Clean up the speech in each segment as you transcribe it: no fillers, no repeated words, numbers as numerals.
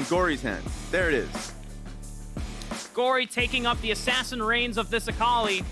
Gory's hands. There it is. Gory taking up the assassin reins of this Akali,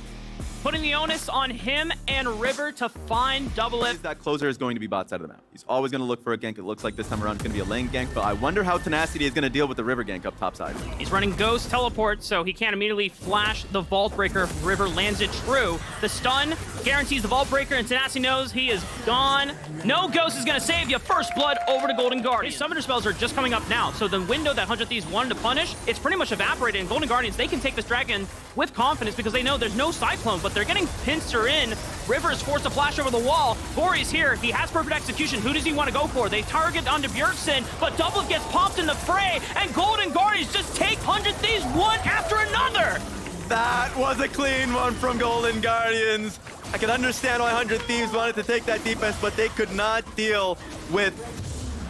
putting the onus on him and River to find Doublelift. That closer is going to be bot side of the map. He's always going to look for a gank. It looks like this time around it's going to be a lane gank, but I wonder how Tenacity is going to deal with the River gank up top side. He's running Ghost Teleport, so he can't immediately flash the Vault Breaker if River lands it true. The stun guarantees the Vault Breaker, and Tenacity knows he is gone. No Ghost is going to save you. First blood over to Golden Guardian. His Summoner spells are just coming up now, so the window that 100 Thieves wanted to punish, it's pretty much evaporated, and Golden Guardians, they can take this dragon with confidence because they know there's no Cyclone, but they're getting pincer in. River is forced to flash over the wall. Gory's here. He has perfect execution. Who does he want to go for? They target onto Bjergsen, but Doublelift gets popped in the fray, and Golden Guardians just take 100 Thieves one after another. That was a clean one from Golden Guardians. I can understand why 100 Thieves wanted to take that defense, but they could not deal with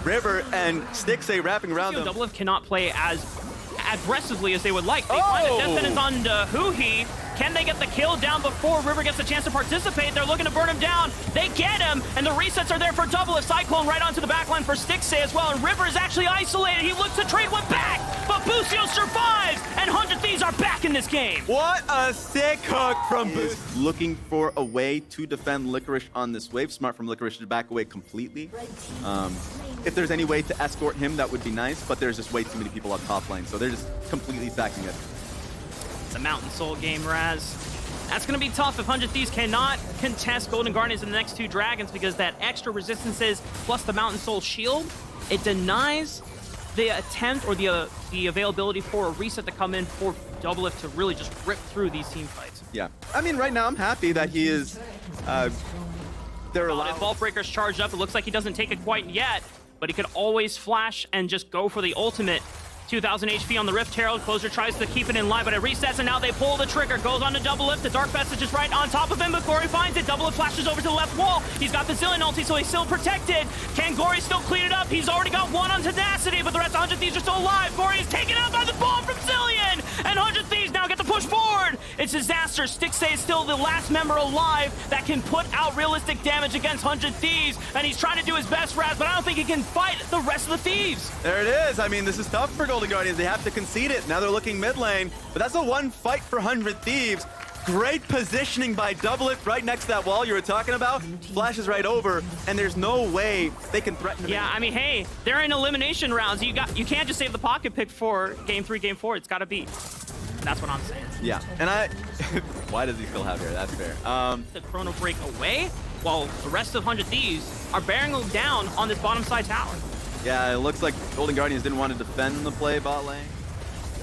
River and Stixay wrapping around them. Doublelift cannot play as aggressively as they would like. They find a death sentence on Huhi. Can they get the kill down before River gets a chance to participate? They're looking to burn him down. They get him, and the resets are there for Doublelift. Cyclone right onto the backline for Stixay as well, and River is actually isolated. He looks to trade one back, but Busio survives, and 100 Thieves are back in this game. What a sick hook from Busio. Looking for a way to defend Licorice on this wave. Smart from Licorice to back away completely. If there's any way to escort him, that would be nice, but there's just way too many people on top lane, so they're just completely stacking it. It's a Mountain Soul game, Raz. That's going to be tough if 100 Thieves cannot contest Golden Guardians in the next two dragons, because that extra resistances plus the Mountain Soul shield, it denies the attempt or the availability for a reset to come in for Doublelift to really just rip through these team fights. Yeah. I mean, right now I'm happy that he is... they're allowed... Vault Breaker's charged up. It looks like he doesn't take it quite yet, but he could always flash and just go for the ultimate. 2,000 HP on the Rift Herald. Closer tries to keep it in line, but it resets, and now they pull the trigger. Goes on to Doublelift. The Dark Vestige is right on top of him, but Gory finds it. Doublelift flashes over to the left wall. He's got the Zillion ulti, so he's still protected. Can Gory still clean it up? He's already got one on Tenacity, but the rest of 100 Thieves are still alive. Gory is taken out by the bomb from Zillion, and 100 Thieves now get to push forward. It's disaster. Stixay is still the last member alive that can put out realistic damage against 100 Thieves, and he's trying to do his best, Raz, but I don't think he can fight the rest of the Thieves. There it is. I mean, this is tough for Golden Guardians. They have to concede it. Now they're looking mid lane, but that's a one fight for 100 Thieves. Great positioning by Doublelift right next to that wall you were talking about. Flashes right over, and there's no way they can threaten him. Yeah, I mean, hey, they're in elimination rounds. You can't just save the pocket pick for game 3, game 4. It's got to be. That's what I'm saying. Yeah, and why does he still have here? That's fair. The Chrono Break away, while the rest of 100 Thieves are bearing down on this bottom side tower. Yeah, it looks like Golden Guardians didn't want to defend the play bot lane.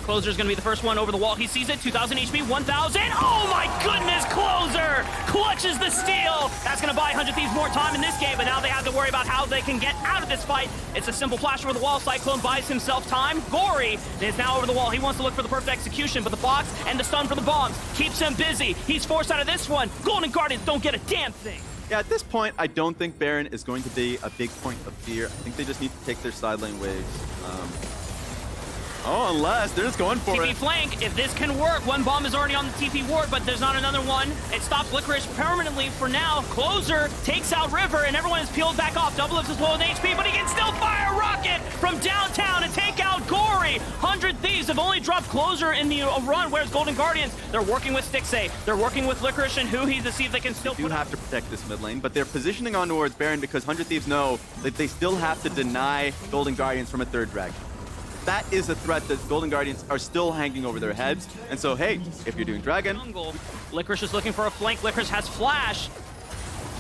Closer's gonna be the first one over the wall. He sees it, 2,000 HP, 1,000. Oh my goodness, Closer clutches the steal. That's gonna buy 100 Thieves more time in this game, but now they have to worry about how they can get out of this fight. It's a simple flash over the wall. Cyclone buys himself time. Gory is now over the wall. He wants to look for the perfect execution, but the box and the stun for the bombs keeps him busy. He's forced out of this one. Golden Guardians don't get a damn thing. Yeah, at this point, I don't think Baron is going to be a big point of fear. I think they just need to take their side lane waves. Oh, unless they're just going for TP it. flank, if this can work. One bomb is already on the TP ward, but there's not another one. It stops Licorice permanently for now. Closer takes out River, and everyone is peeled back off. Doublelift is low in HP, but he can still fire a rocket from downtown and take out Gory. 100 Thieves have only dropped Closer in the run, whereas Golden Guardians, they're working with Stixay. They're working with Licorice and Huhi to see if they can still They do have to protect this mid lane, but they're positioning on towards Baron because 100 Thieves know that they still have to deny Golden Guardians from a third dragon. That is a threat that Golden Guardians are still hanging over their heads. And so, hey, if you're doing Dragon... Licorice is looking for a flank. Licorice has Flash.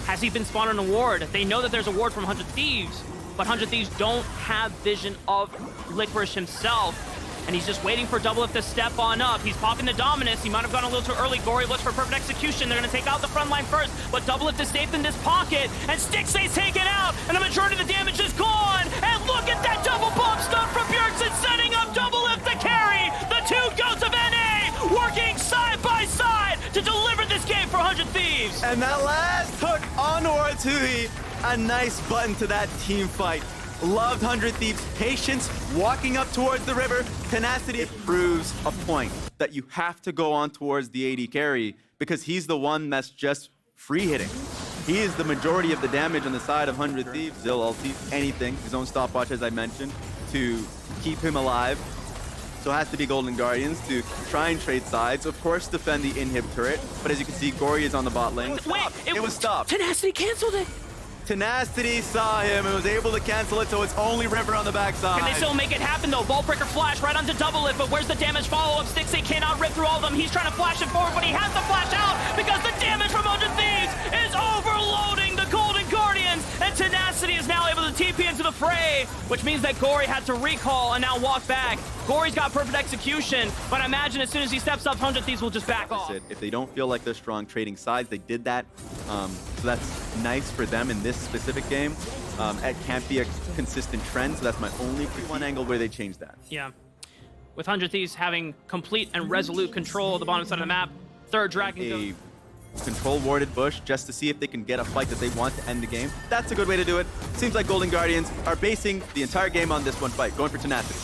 Has he been spawned on a ward? They know that there's a ward from 100 Thieves, but 100 Thieves don't have vision of Licorice himself. And he's just waiting for Doublelift to step on up. He's popping the Dominus. He might have gone a little too early. Gory looks for perfect execution. They're going to take out the front line first, but Doublelift is safe in this pocket, and Stixay's taken out, and the majority of the damage is gone. And look at that double bomb stun from Bjergsen, setting up Doublelift to carry. The two goats of NA working side by side to deliver this game for 100 Thieves. And that last hook onwards Huhi, a nice button to that team fight. Loved 100 Thieves' patience, walking up towards the river, tenacity. It proves a point that you have to go on towards the AD carry because he's the one that's just free hitting. He is the majority of the damage on the side of 100 Thieves. Zill ulti, anything, his own stopwatch as I mentioned. to keep him alive. So it has to be Golden Guardians to try and trade sides. Of course, defend the inhib turret. But as you can see, Gory is on the bot lane. Wait, It was stopped. Tenacity canceled it. Tenacity saw him and was able to cancel it, so it's only River on the backside. Can they still make it happen though? Ballbreaker flash right onto double it, but where's the damage follow-up? Stixay cannot rip through all of them. He's trying to flash it forward, but he has to flash out because the damage from 100 Thieves is overloading the Golden Guardians, and Tenacity is now able to TP into the fray, which means that Gory had to recall and now walk back. Gory's got perfect execution, but I imagine as soon as he steps up, 100 Thieves will just back off. If they don't feel like they're strong trading sides, they did that. So that's nice for them in this specific game. It can't be a consistent trend, so that's my only one angle where they change that. Yeah. With 100 Thieves having complete and resolute control of the bottom side of the map, third Dragon goes... Control warded bush just to see if they can get a fight that they want to end the game. That's a good way to do it. Seems like Golden Guardians are basing the entire game on this one fight, going for Tenacity.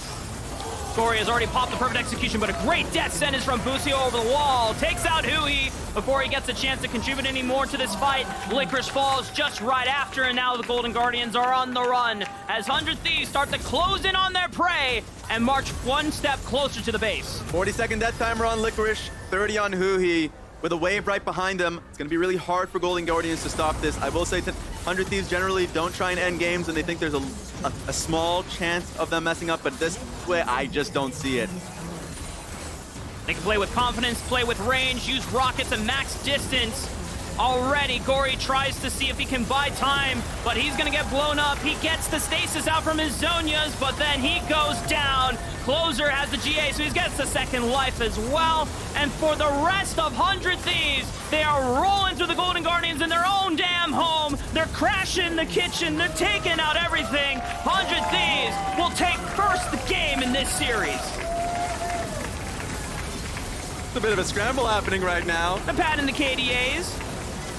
Gory has already popped the perfect execution, but a great death sentence from Busio over the wall. Takes out Hui before he gets a chance to contribute any more to this fight. Licorice falls just right after, and now the Golden Guardians are on the run as 100 Thieves start to close in on their prey and march one step closer to the base. 40-second death timer on Licorice, 30 on Hui. With a wave right behind them, it's going to be really hard for Golden Guardians to stop this. I will say that 100 Thieves generally don't try and end games, and they think there's a small chance of them messing up, but this way, I just don't see it. They can play with confidence, play with range, use rockets and max distance. Already, Gory tries to see if he can buy time, but he's gonna get blown up. He gets the stasis out from his Zonias, but then he goes down. Closer has the GA, so he gets the second life as well. And for the rest of 100 Thieves, they are rolling through the Golden Guardians in their own damn home. They're crashing the kitchen. They're taking out everything. 100 Thieves will take first the game in this series. It's a bit of a scramble happening right now. The pad in the KDAs.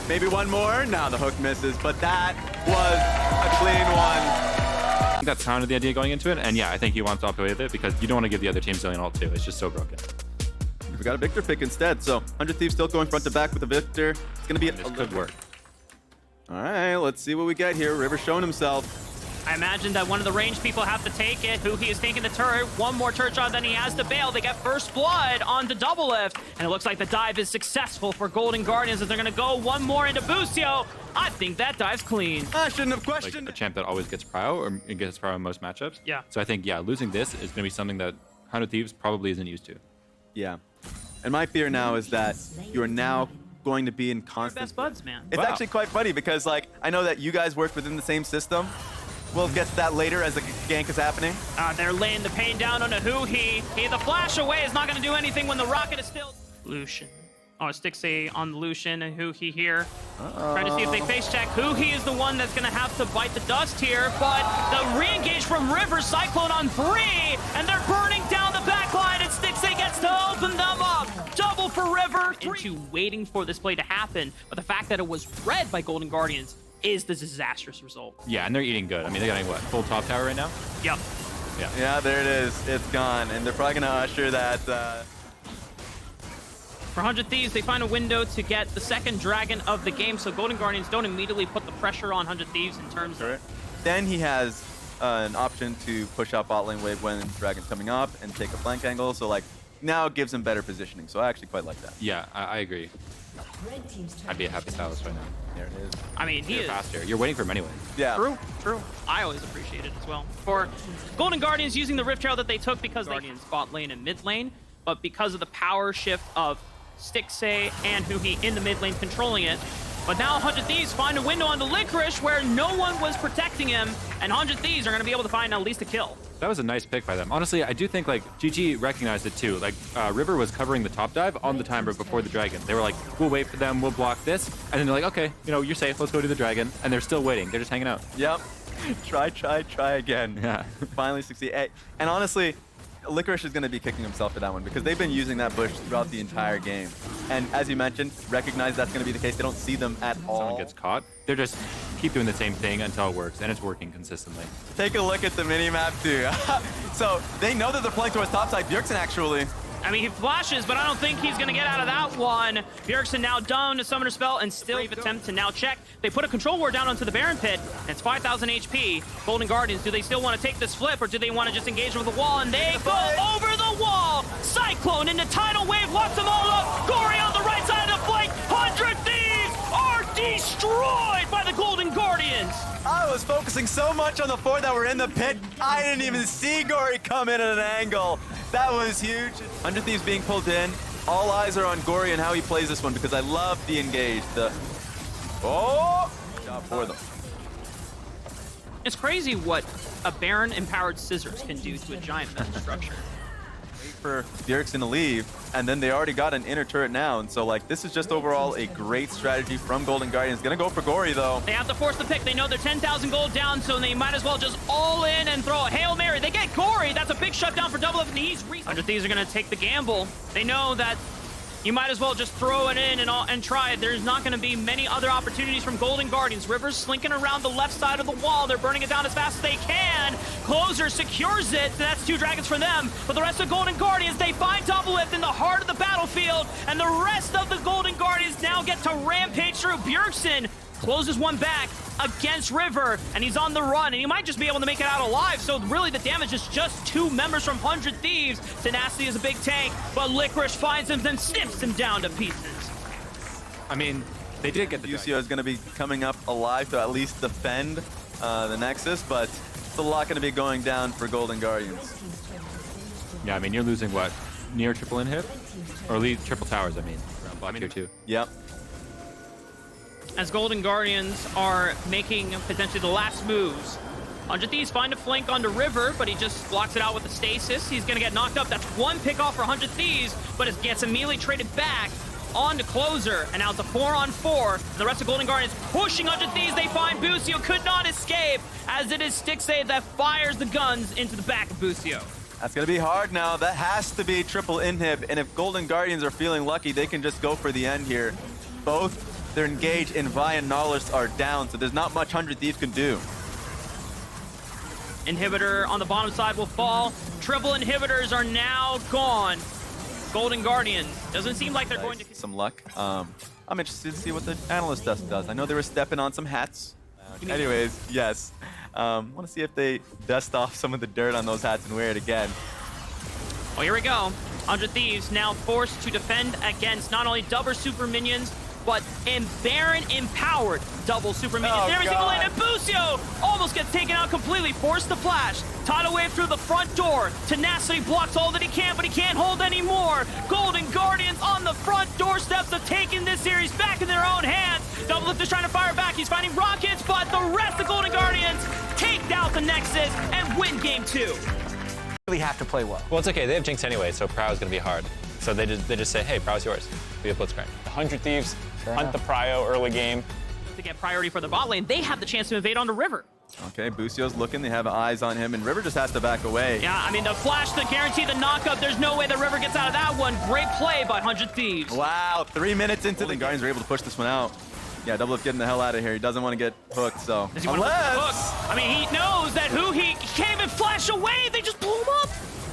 Maybe one more. Now the hook misses, but that was a clean one. That's kind of the idea going into it, and yeah, I think he wants to opt away with it because you don't want to give the other team Zillion ult too. It's just so broken. We got a Victor pick instead, so 100 Thieves still going front to back with a Victor. It's going to be This could work. All right, let's see what we get here. River showing himself. I imagine that one of the range people have to take it. He is taking the turret. One more turret shot, then he has to bail. They get first blood on the double lift. And it looks like the dive is successful for Golden Guardians as they're going to go one more into Busio. I think that dive's clean. I shouldn't have Like questioned a it. champ that always gets prio or gets prio in most matchups. Yeah. So I think, yeah, losing this is going to be something that 100 Thieves probably isn't used to. Yeah. And my fear now is that you're now going to be in constant... Best buds, man. It's actually quite funny because, like, I know that you guys work within the same system. We'll get to that later as the gank is happening. They're laying the pain down on a Hui. The flash away is not going to do anything when the rocket is still... Lucian. Oh, Stixay on the Lucian and Hui here. Trying to see if they face check. Hui is the one that's going to have to bite the dust here, but the re-engage from River, Cyclone on 3, and they're burning down the backline, and Stixay gets to open them up. Double for River. Into waiting for this play to happen, but the fact that it was read by Golden Guardians is the disastrous result. Yeah, and they're eating good. I mean, they're getting what? Full top tower right now? Yep. Yeah. Yeah, there it is. It's gone. And they're probably going to usher that... For 100 Thieves, they find a window to get the second dragon of the game, so Golden Guardians don't immediately put the pressure on 100 Thieves in terms of... Then he has an option to push out bot lane wave when Dragon's coming up and take a flank angle. So, like, now it gives him better positioning. So I actually quite like that. Yeah, I agree. I'd be a happy stylist right now. There it is. I mean, he You're is... faster. You're waiting for him anyway. Yeah. True. I always appreciate it as well. For Golden Guardians using the Rift Trail that they took because Guardians bot lane and mid lane, but because of the power shift of Stixay and Hui in the mid lane controlling it. But now 100 Thieves find a window on the Licorice where no one was protecting him, and 100 Thieves are going to be able to find at least a kill. That was a nice pick by them. Honestly, I do think, like, GG recognized it too. Like, River was covering the top dive on the timer before the dragon. They were like, we'll wait for them, we'll block this. And then they're like, okay, you know, you're safe, let's go to the dragon. And they're still waiting. They're just hanging out. Yep. Try again. Yeah. Finally succeed. And honestly, Licorice is going to be kicking himself for that one because they've been using that bush throughout the entire game. And as you mentioned, recognize that's going to be the case. They don't see them at all. Someone gets caught. They're just keep doing the same thing until it works, and it's working consistently. Take a look at the mini-map too. So they know that they're playing towards topside. Bjergsen actually I mean, he flashes, but I don't think he's going to get out of that one. Bjergsen now down to Summoner Spell and still attempt to now check. They put a Control Ward down onto the Baron Pit. And it's 5,000 HP. Golden Guardians, do they still want to take this flip, or do they want to just engage with the wall? And they go over the wall. Cyclone into Tidal Wave, locks them all up. Gory on the right side of the flank. 100 Thieves are destroyed by the Golden Guardians. I was focusing so much on the 4 that were in the pit, I didn't even see Gory come in at an angle. That was huge. 100 Thieves being pulled in. All eyes are on Gory and how he plays this one, because I love the engage. Oh! Good job for them. It's crazy what a Baron-empowered Scissors can do to a giant metal structure. Wait for Bjergsen to leave, and then they already got an inner turret now, and so like this is just overall a great strategy from Golden Guardians. Gonna go for Gory though. They have to force the pick. They know they're 10,000 gold down, so they might as well just all in and throw a Hail Mary. They get Gory. That's a big shutdown for Double F, and he's 100 Thieves are gonna take the gamble. They know that you might as well just throw it in and try it. There's not going to be many other opportunities from Golden Guardians. River's slinking around the left side of the wall. They're burning it down as fast as they can. Closer secures it. That's 2 dragons for them. But the rest of Golden Guardians, they find Double Lift in the heart of the battlefield. And the rest of the Golden Guardians now get to rampage through. Bjergsen closes one back against River, and he's on the run, and he might just be able to make it out alive. So really the damage is just 2 members from 100 Thieves. Tenacity is a big tank, but Licorice finds him and snips him down to pieces. I mean, they did get the Lucio is going to be coming up alive to at least defend the Nexus, but it's a lot going to be going down for Golden Guardians. Yeah, I mean, you're losing what? Near triple inhib? Or triple towers, I mean. Around block tier 2. Yep. As Golden Guardians are making potentially the last moves. 100 Thieves find a flank onto River, but he just blocks it out with the stasis. He's going to get knocked up. That's 1 pick off for 100 Thieves, but it gets immediately traded back onto Closer, and now it's a 4-on-4. The rest of Golden Guardians pushing 100 Thieves. They find Busio, could not escape, as it is Stixay that fires the guns into the back of Busio. That's going to be hard now. That has to be triple inhib, and if Golden Guardians are feeling lucky, they can just go for the end here. Both their engage in Vi and Nautilus are down, so there's not much 100 Thieves can do. Inhibitor on the bottom side will fall. Triple inhibitors are now gone. Golden Guardians, doesn't seem like they're going to... Some luck. I'm interested to see what the Analyst Dust does. I know they were stepping on some hats. Anyways, yes. Want to see if they dust off some of the dirt on those hats and wear it again. Well, here we go. 100 Thieves now forced to defend against not only double super minions, but Baron empowered double super minions in every single lane. And Busio almost gets taken out completely, forced to flash. Tidal Wave through the front door. Tenacity blocks all that he can, but he can't hold anymore. Golden Guardians on the front doorsteps of taking this series back in their own hands. Double Lift is trying to fire back. He's finding rockets, but the rest of Golden Guardians take down the Nexus and win game 2. Really have to play well. Well, it's okay. They have Jinx anyway, so Prio is going to be hard. So they just say, hey, Prio's yours. Be a Blitzcrank. 100 Thieves hunt the Prio early game. To get priority for the bot lane, they have the chance to invade onto River. Okay, Busio's looking. They have eyes on him, and River just has to back away. Yeah, I mean, the flash to guarantee the knockup. There's no way the River gets out of that one. Great play by 100 Thieves. Wow, 3 minutes into the Guardians were able to push this one out. Yeah, Double Lift getting the hell out of here. He doesn't want to get hooked, so. Does he want to hook? I mean, he knows that who he can't even flash away. They just blew him up.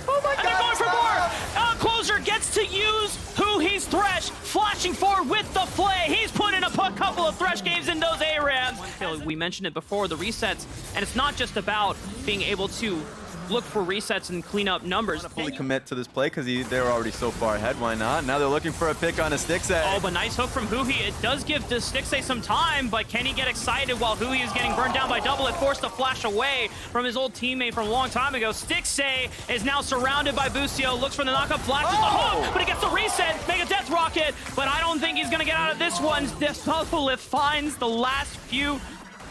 Oh my God, and they're going for more. Closer gets to use who he's threshed, flashing forward with the flay. He's put in a couple of thresh games in those ARAMs. We mentioned it before, the resets, and it's not just about being able to look for resets and clean up numbers. Fully commit to this play because they were already so far ahead. Why not? Now they're looking for a pick on a Stixay. Oh, but nice hook from Huhi. It does give Stixay some time, but can he get excited while Huhi is getting burned down by Double It, forced to flash away from his old teammate from a long time ago. Stixay is now surrounded by Busio, looks for the knockup, flashes the hook, but he gets the reset, make a death rocket, but I don't think he's gonna get out of this one. Double It finds the last few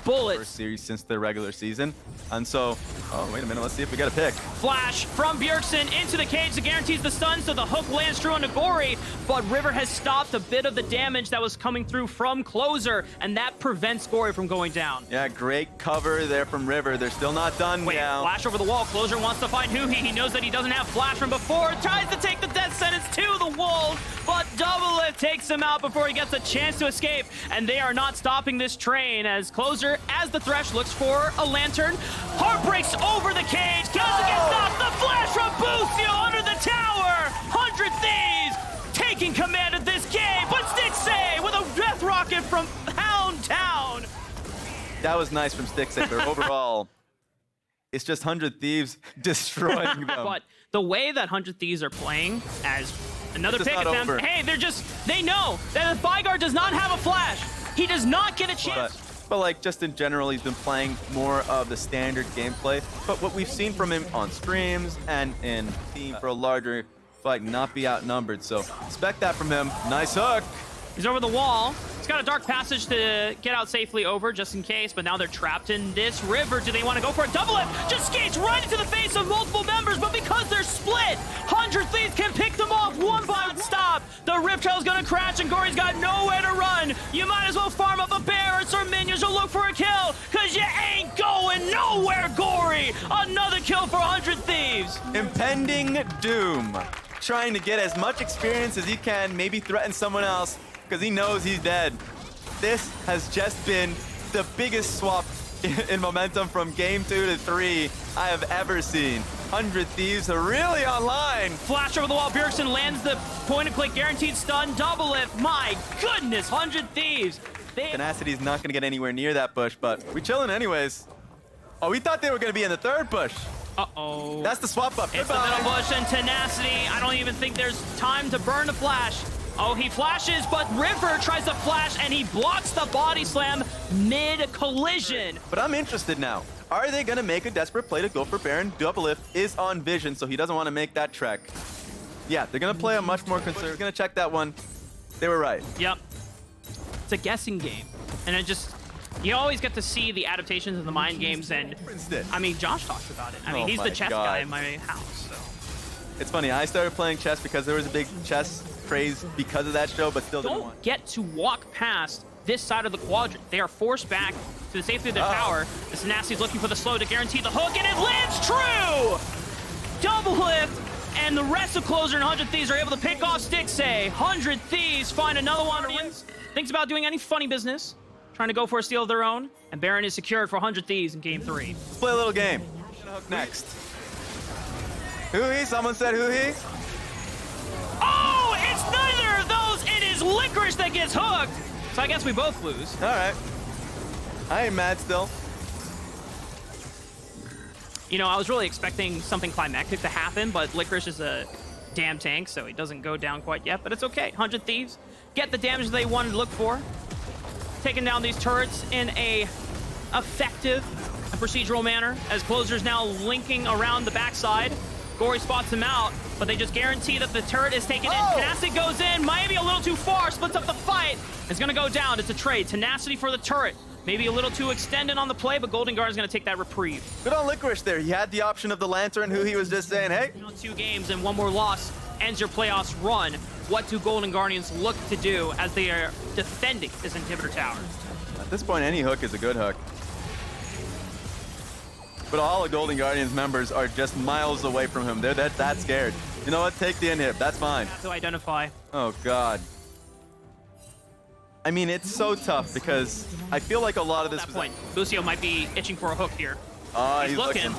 bullets. First series since the regular season. And so, oh, wait a minute, let's see if we get a pick. Flash from Bjergsen into the cage that guarantees the stun, so the hook lands true on Nagori, but River has stopped a bit of the damage that was coming through from Closer, and that prevents Gory from going down. Yeah, great cover there from River. They're still not done now. Flash over the wall. Closer wants to find Huhi. He knows that he doesn't have flash from before. Tries to take the death sentence to the wolves, but Double Lift takes him out before he gets a chance to escape, and they are not stopping this train as Closer, as the Thresh, looks for a lantern. Heartbreaks over the cage. Kaza gets knocked. The flash from Busio under the tower. 100 That was nice from Sticksafe, but overall, it's just 100 Thieves destroying them. But the way that 100 Thieves are playing as another It's pick not attempt, over. hey, they know that the Fyguard does not have a flash. He does not get a chance. But like, just in general, he's been playing more of the standard gameplay. But what we've seen from him on streams and in team for a larger fight, not be outnumbered. So expect that from him. Nice hook. He's over the wall. He's got a dark passage to get out safely over, just in case, but now they're trapped in this river. Do they want to go for a double lift? Just skates right into the face of multiple members, but because they're split, 100 Thieves can pick them off one by one. Stop. The Rift Trail's gonna crash, and Gory's got nowhere to run. You might as well farm up a bear or some minions or look for a kill, because you ain't going nowhere, Gory. Another kill for 100 Thieves. Impending doom. Trying to get as much experience as he can, maybe threaten someone else, because he knows he's dead. This has just been the biggest swap in momentum from game 2 to 3 I have ever seen. 100 Thieves are really online. Flash over the wall. Bjergsen lands the point-and-click guaranteed stun. Double lift. My goodness, 100 Thieves. Tenacity's not going to get anywhere near that bush, but we chilling anyways. Oh, we thought they were going to be in the third bush. Uh-oh. That's the swap up. It's the Goodbye. middle bush and Tenacity. I don't even think there's time to burn the flash. Oh, he flashes, but River tries to flash, and he blocks the body slam mid-collision. But I'm interested now. Are they going to make a desperate play to go for Baron? Double lift is on vision, so he doesn't want to make that trek. Yeah, they're going to play a much more conservative. Going to check that one. They were right. Yep. It's a guessing game. And it just... You always get to see the adaptations of the mind games, and... I mean, Josh talks about it. I mean, Oh he's my the chess God. guy in my house, so... It's funny, I started playing chess because there was a big chess craze because of that show, but still didn't Don't want. get to walk past this side of the quadrant. They are forced back to the safety of their tower. This Nasty's looking for the slow to guarantee the hook, and it lands true! Double lift, and the rest of Closer and 100 Thieves are able to pick off Sticksay. 100 Thieves find another one. Thinks about doing any funny business, trying to go for a steal of their own, and Baron is secured for 100 Thieves in game 3. Let's play a little game. Hook next. Hoo-hee? Someone said hoo-hee? Oh, it's neither of those. It is Licorice that gets hooked. So I guess we both lose. All right. I ain't mad still. You know, I was really expecting something climactic to happen, but Licorice is a damn tank, so he doesn't go down quite yet, but it's okay. 100 Thieves get the damage they wanted to look for. Taking down these turrets in a effective and procedural manner, as Closer's now linking around the backside. Gory spots him out, but they just guarantee that the turret is taken in. Tenacity goes in, maybe a little too far, splits up the fight. It's gonna go down, it's a trade. Tenacity for the turret. Maybe a little too extended on the play, but Golden Guard is gonna take that reprieve. Good on Licorice there. He had the option of the Lantern, who he was just saying, hey. 2 games and 1 more loss ends your playoffs run. What do Golden Guardians look to do as they are defending this inhibitor tower? At this point, any hook is a good hook. But all the Golden Guardians members are just miles away from him. They're that scared. You know what? Take the inhib. That's fine. To identify. Oh, God. I mean, it's so tough because I feel like a lot of this At that was... point, Lucio might be itching for a hook here. Oh, He's looking.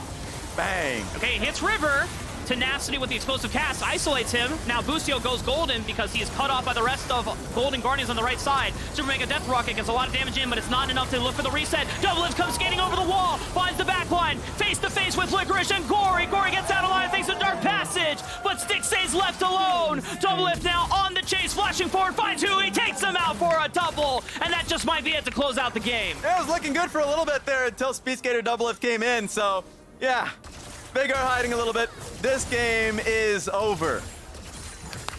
Bang. Okay, hits River. Tenacity with the explosive cast isolates him. Now Bucio goes golden because he is cut off by the rest of Golden Guardians on the right side. Super Mega Death Rocket gets a lot of damage in, but it's not enough to look for the reset. Double Lift comes skating over the wall, finds the back line, face to face with Licorice and Gory. Gory gets out of line thanks to Dark Passage, but Stick stays left alone. Double Lift now on the chase, flashing forward, finds who he takes him out for a double, and that just might be it to close out the game. It was looking good for a little bit there until Speed Skater Double Lift came in, so yeah. Big R hiding a little bit. This game is over.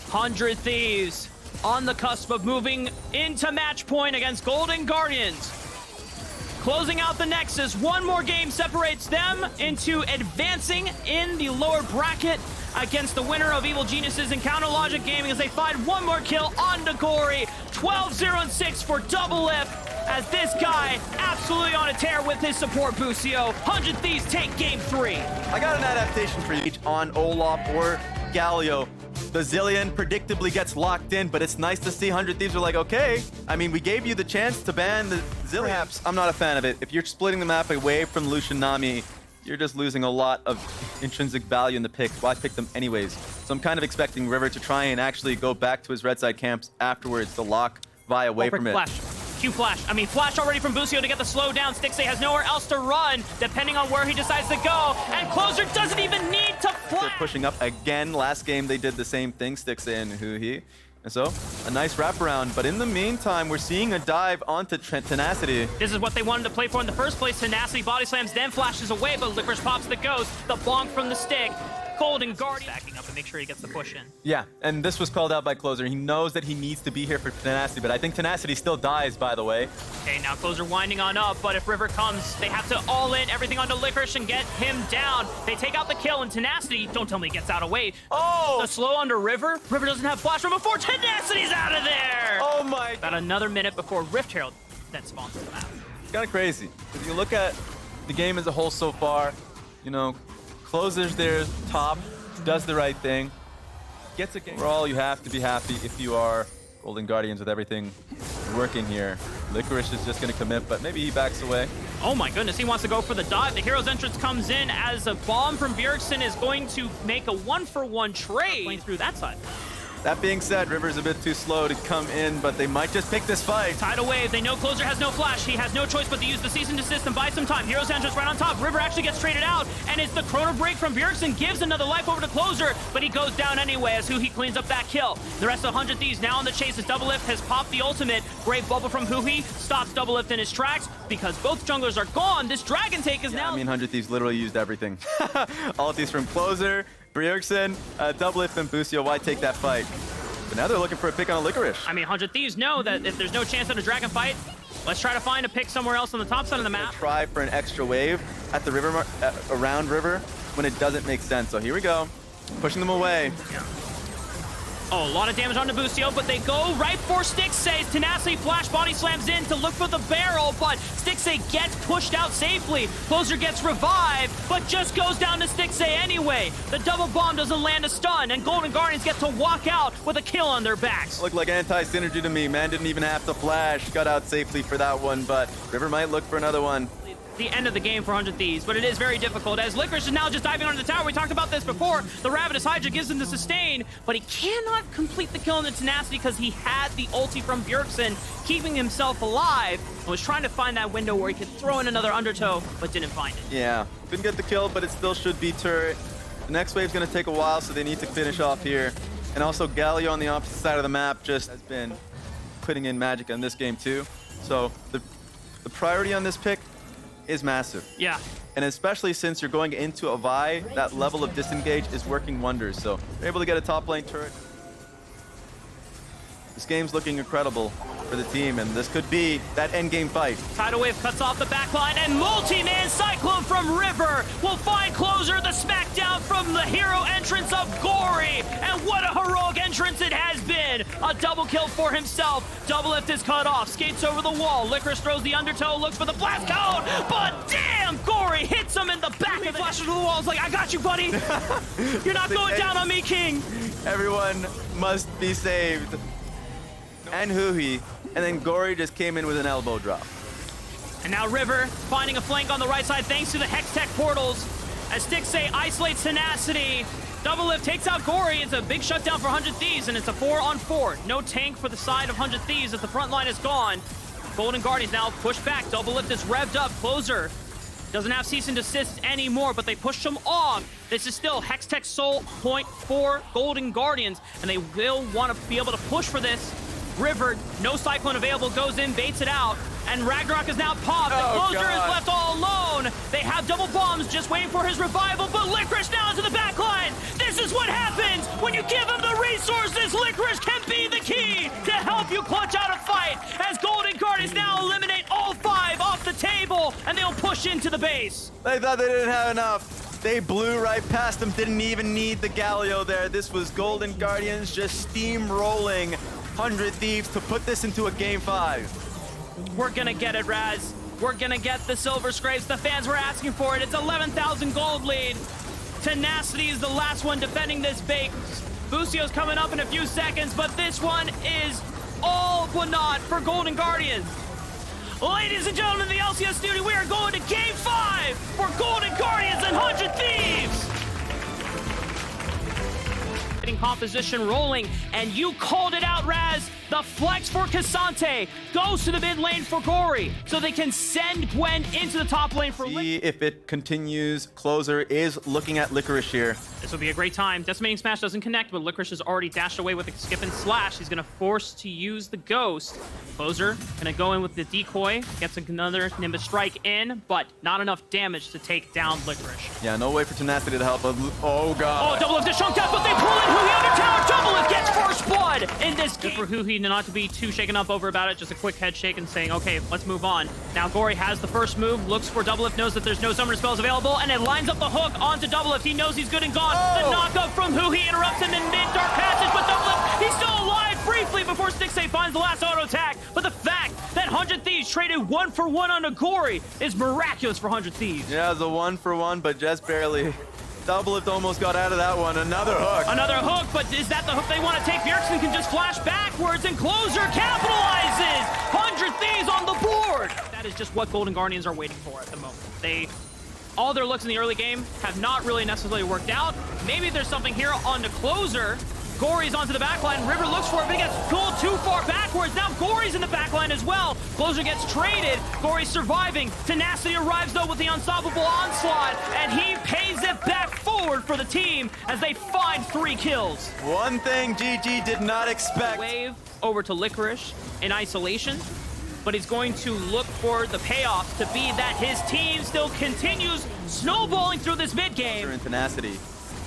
100 Thieves on the cusp of moving into match point against Golden Guardians. Closing out the Nexus, 1 more game separates them into advancing in the lower bracket against the winner of Evil Geniuses and Counter Logic Gaming as they find 1 more kill on to Gory. 12-0-6 for Double Lift as this guy absolutely on a tear with his support Bucio. 100 Thieves take game 3. I got an adaptation for you on Olaf or Galio. The Zillion predictably gets locked in, but it's nice to see 100 Thieves are like, okay, I mean, we gave you the chance to ban the Zillion. Perhaps I'm not a fan of it. If you're splitting the map away from Lucian Nami, you're just losing a lot of intrinsic value in the picks. Why pick them anyways? So I'm kind of expecting River to try and actually go back to his red side camps afterwards to lock Vi away from it. Flash. Q flash. I mean, flash already from Busio to get the slow down. Stixxay has nowhere else to run, depending on where he decides to go. And Closer doesn't even need to They're flash. pushing up again. Last game they did the same thing, Stixxay and Huhi. And so, a nice wraparound. But in the meantime, we're seeing a dive onto Tenacity. This is what they wanted to play for in the first place. Tenacity body slams, then flashes away, but Licorice pops the ghost. The bonk from the stick. Golden Guardian backing up and make sure he gets the push in. Yeah, and this was called out by Closer. He knows that he needs to be here for Tenacity, but I think Tenacity still dies, by the way. Okay, now Closer winding on up, but if River comes, they have to all in everything onto Licorice and get him down. They take out the kill, and Tenacity, don't tell me he gets out of weight. Oh! The slow under River. River doesn't have flash from before. Tenacity's out of there! Oh my! About another minute before Rift Herald then spawns the map. It's kind of crazy. If you look at the game as a whole so far, you know, Closer's there, top, does the right thing, gets a game. Overall, you have to be happy if you are Golden Guardians with everything working here. Licorice is just going to commit, but maybe he backs away. Oh my goodness, he wants to go for the dive. The hero's entrance comes in as a bomb from Bjergsen is going to make a 1-for-1 trade. Playing through that side. That being said, River's a bit too slow to come in, but they might just pick this fight. Tidal wave, they know Closer has no flash. He has no choice but to use the cease and desist and buy some time. Hero's entrance right on top. River actually gets traded out, and it's the chrono break from Bjergsen gives another life over to Closer, but he goes down anyway as Huhi cleans up that kill. The rest of 100 Thieves now on the chase as Doublelift has popped the ultimate. Great bubble from Huhi, stops Doublelift in his tracks. Because both junglers are gone, this Dragon Take is now... I mean, 100 Thieves literally used everything. Ultis from Closer, Bjergsen, Doublelift, and Busio. Why take that fight? But now they're looking for a pick on a Licorice. I mean, 100 Thieves know that if there's no chance at a Dragon fight, let's try to find a pick somewhere else on the top side of the map. Try for an extra wave at the river, around River, when it doesn't make sense. So here we go, pushing them away. Yeah. Oh, a lot of damage on Busio, but they go right for Stixxay. Tenacity flash body slams in to look for the barrel, but Stixxay gets pushed out safely. Closer gets revived, but just goes down to Stixxay anyway. The double bomb doesn't land a stun, and Golden Guardians get to walk out with a kill on their backs. Looked like anti-synergy to me. Man didn't even have to flash. Got out safely for that one, but River might look for another one. The end of the game for 100 Thieves, but it is very difficult as Licorice is now just diving onto the tower. We talked about this before. The Ravenous Hydra gives him the sustain, but he cannot complete the kill in the Tenacity because he had the ulti from Bjergsen, keeping himself alive, and was trying to find that window where he could throw in another undertow, but didn't find it. Yeah, couldn't get the kill, but it still should be turret. The next wave's gonna take a while, so they need to finish off here. And also Galio on the opposite side of the map just has been putting in magic in this game too. So the priority on this pick is massive. Yeah. And especially since you're going into a Vi, that level of disengage is working wonders. So they're able to get a top lane turret. This game's looking incredible for the team, and this could be that endgame fight. Tidal Wave cuts off the backline, and multi-man Cyclone from River will find Closer, the smackdown from the hero entrance of Gory. And what a heroic entrance it has been. A double kill for himself. Doublelift is cut off, skates over the wall. Licorice throws the undertow, looks for the blast cone, but damn, Gory hits him in the back of the flashes to the wall. It's like, I got you, buddy. You're not going down on me, King. Everyone must be saved. And Huhi, and then Gory just came in with an elbow drop. And now River finding a flank on the right side thanks to the Hex Tech portals. As Stixxay isolates Tenacity, Doublelift takes out Gory. It's a big shutdown for 100 Thieves, and it's a 4-on-4. No tank for the side of 100 Thieves as the front line is gone. Golden Guardians now push back. Doublelift is revved up. Closer doesn't have cease and desist anymore, but they pushed him off. This is still Hex Tech Soul point for Golden Guardians, and they will want to be able to push for this. River, no Cyclone available, goes in, baits it out, and Ragnarok is now popped. The Closer is left all alone. They have double bombs just waiting for his revival, but Licorice now into the backline. This is what happens when you give him the resources. Licorice can be the key to help you clutch out a fight, as Golden Guardians now eliminate all 5 off the table, and they'll push into the base. They thought they didn't have enough. They blew right past them, didn't even need the Galio there. This was Golden Guardians just steamrolling 100 Thieves to put this into a game 5. We're gonna get it, Raz. We're gonna get the silver scrapes. The fans were asking for it. It's 11,000 gold lead. Tenacity is the last one defending this base. Busio's coming up in a few seconds, but this one is all but not for Golden Guardians. Ladies and gentlemen, the LCS studio, we are going to game 5 for Golden Guardians and 100 Thieves. Composition rolling, and you called it out, Raz. The flex for Kazante goes to the mid lane for Gory, so they can send Gwen into the top lane for See if it continues. Closer is looking at Licorice here. This will be a great time. Decimating Smash doesn't connect, but Licorice has already dashed away with a skip and slash. He's going to force to use the Ghost. Closer going to go in with the decoy. Gets another Nimbus Strike in, but not enough damage to take down Licorice. Yeah, no way for Tenacity to help. Oh, God. Oh, Double Lift is shunked out, but they pull in Huhi under tower. Double Lift gets first blood in this game. For Huhi not to be too shaken up over about it. Just a quick head shake and saying, okay, let's move on. Now Gory has the first move, looks for Double Lift, knows that there's no summoner spells available, and it lines up the hook onto Double Lift. He knows he's good and gone. The knockup from Huhi interrupts him in mid-dark passage, but Double Lift, he's still alive briefly before Stixay finds the last auto attack. But the fact that 100 Thieves traded 1-for-1 on a Gory is miraculous for 100 Thieves. Yeah, the 1-for-1, but just barely. Double Lift almost got out of that one. Another hook. Another hook, but is that the hook they want to take? Bjergsen can just flash backwards, and Closer capitalizes! 100 Thieves on the board! That is just what Golden Guardians are waiting for at the moment. All their looks in the early game have not really necessarily worked out. Maybe there's something here on the Closer. Gory's onto the backline. River looks for it, but he gets pulled too far backwards. Now Gory's in the backline as well. Closer gets traded. Gory's surviving. Tenacity arrives, though, with the unstoppable onslaught, and he pays it back forward for the team as they find 3 kills. One thing GG did not expect. Wave over to Licorice in isolation, but he's going to look for the payoff to be that his team still continues snowballing through this mid game. In Tenacity.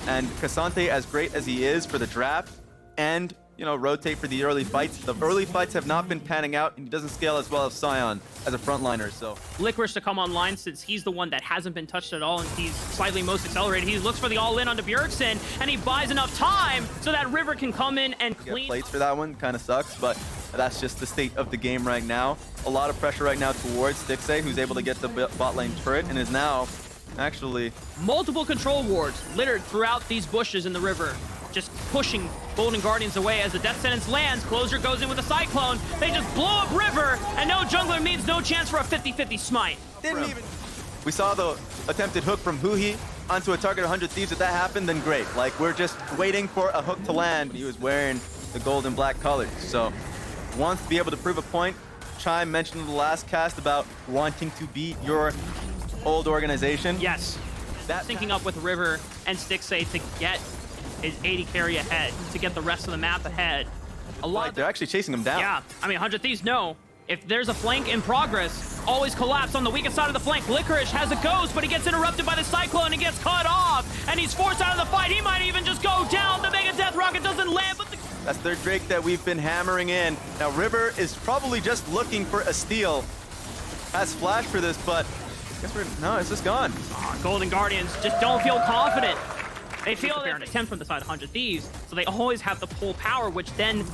And Kazante, as great as he is for the draft and, you know, rotate for the early fights, the early fights have not been panning out, and he doesn't scale as well as Sion as a frontliner, so. Licorice to come online since he's the one that hasn't been touched at all, and he's slightly most accelerated. He looks for the all-in onto Bjergsen, and he buys enough time so that River can come in and clean. Plates for that one kind of sucks, but that's just the state of the game right now. A lot of pressure right now towards Stixay, who's able to get the bot lane turret, and is now actually multiple control wards littered throughout these bushes in the river, just pushing Golden Guardians away as the death sentence lands. Closer goes in with a cyclone. They just blow up River, and no jungler means no chance for a 50-50 smite. Didn't even. We saw the attempted hook from Huhi onto a target 100 Thieves. If that happened, then great. Like, we're just waiting for a hook to land. He was wearing the gold and black colors, so wants to be able to prove a point. Chime mentioned in the last cast about wanting to beat your old organization. Yes. That's syncing up with River and Stixay to get his 80 carry ahead, to get the rest of the map ahead. They're actually chasing him down. Yeah, I mean, 100 Thieves know if there's a flank in progress, always collapse on the weakest side of the flank. Licorice has a ghost, but he gets interrupted by the cyclone and gets cut off, and he's forced out of the fight. He might even just go down. The Mega Death Rocket doesn't land, but that's their Drake that we've been hammering in. Now, River is probably just looking for a steal. Has flash for this, but no, it's just gone. Golden Guardians just don't feel confident. They feel they're an attempt from the side of 100 Thieves, so they always have the pull power, which then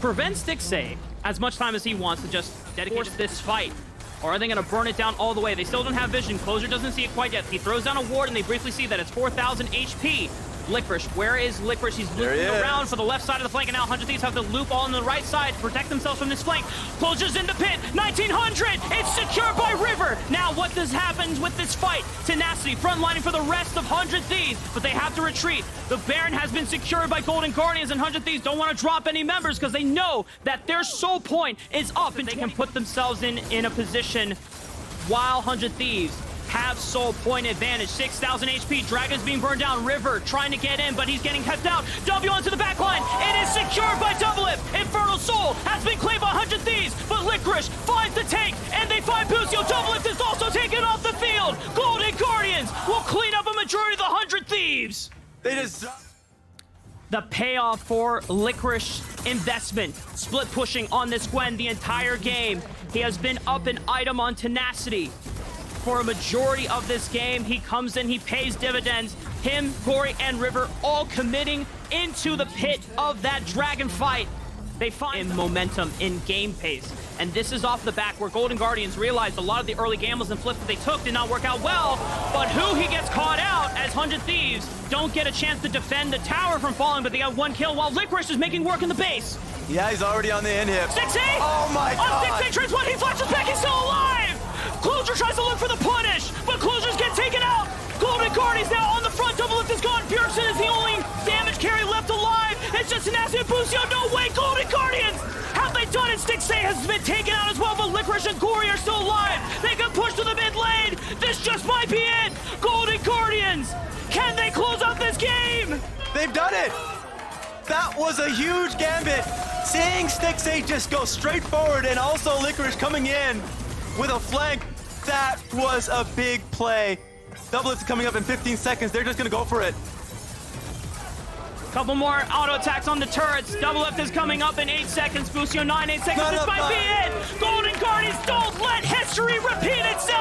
prevents Stixay as much time as he wants to just dedicate to this fight. Or are they going to burn it down all the way? They still don't have vision. Closer doesn't see it quite yet. He throws down a ward, and they briefly see that it's 4,000 HP. Licorice, where is Licorice? He's looping around for the left side of the flank, and now 100 Thieves have to loop all on the right side to protect themselves from this flank. Closer's in the pit, 1900! It's secured by River! Now what happens with this fight? Tenacity frontlining for the rest of 100 Thieves, but they have to retreat. The Baron has been secured by Golden Guardians, and 100 Thieves don't want to drop any members because they know that their soul point is up, and they can put themselves in a position while 100 Thieves have soul point advantage. 6,000 HP. Dragon's being burned down. River trying to get in, but he's getting kept out. W onto the back line. It is secured by Double Lift. Infernal Soul has been claimed by 100 Thieves, but Licorice finds the tank, and they find Busio. Double Lift is also taken off the field. Golden Guardians will clean up a majority of the 100 Thieves. They just... The payoff for Licorice investment. Split pushing on this Gwen the entire game. He has been up an item on Tenacity for a majority of this game. He comes in, he pays dividends. Him, Gory, and River all committing into the pit of that dragon fight. They find momentum in game pace. And this is off the back where Golden Guardians realized a lot of the early gambles and flips that they took did not work out well. But he gets caught out as 100 Thieves don't get a chance to defend the tower from falling, but they got 1 kill while Licorice is making work in the base. Yeah, he's already on the inhib. Stixay! Oh my god! On Stixay trades 1, he flashes back, he's still alive! Closer tries to look for the punish, but Closers get taken out! Golden Guardians now on the front, Double Lift is gone! Bjergsen is the only damage carry left alive! just Tenacity and Busio. No way, Golden Guardians! Have they done it? Stixay has been taken out as well, but Licorice and Gory are still alive. They can push to the mid lane. This just might be it. Golden Guardians, can they close out this game? They've done it! That was a huge gambit. Seeing Stixay just go straight forward and also Licorice coming in with a flank, that was a big play. Double Lift coming up in 15 seconds. They're just gonna go for it. Couple more auto attacks on the turrets. Double Lift is coming up in 8 seconds. Busio 9, 8 seconds. Not This enough might be time. it. Golden Guardians, don't let history repeat itself.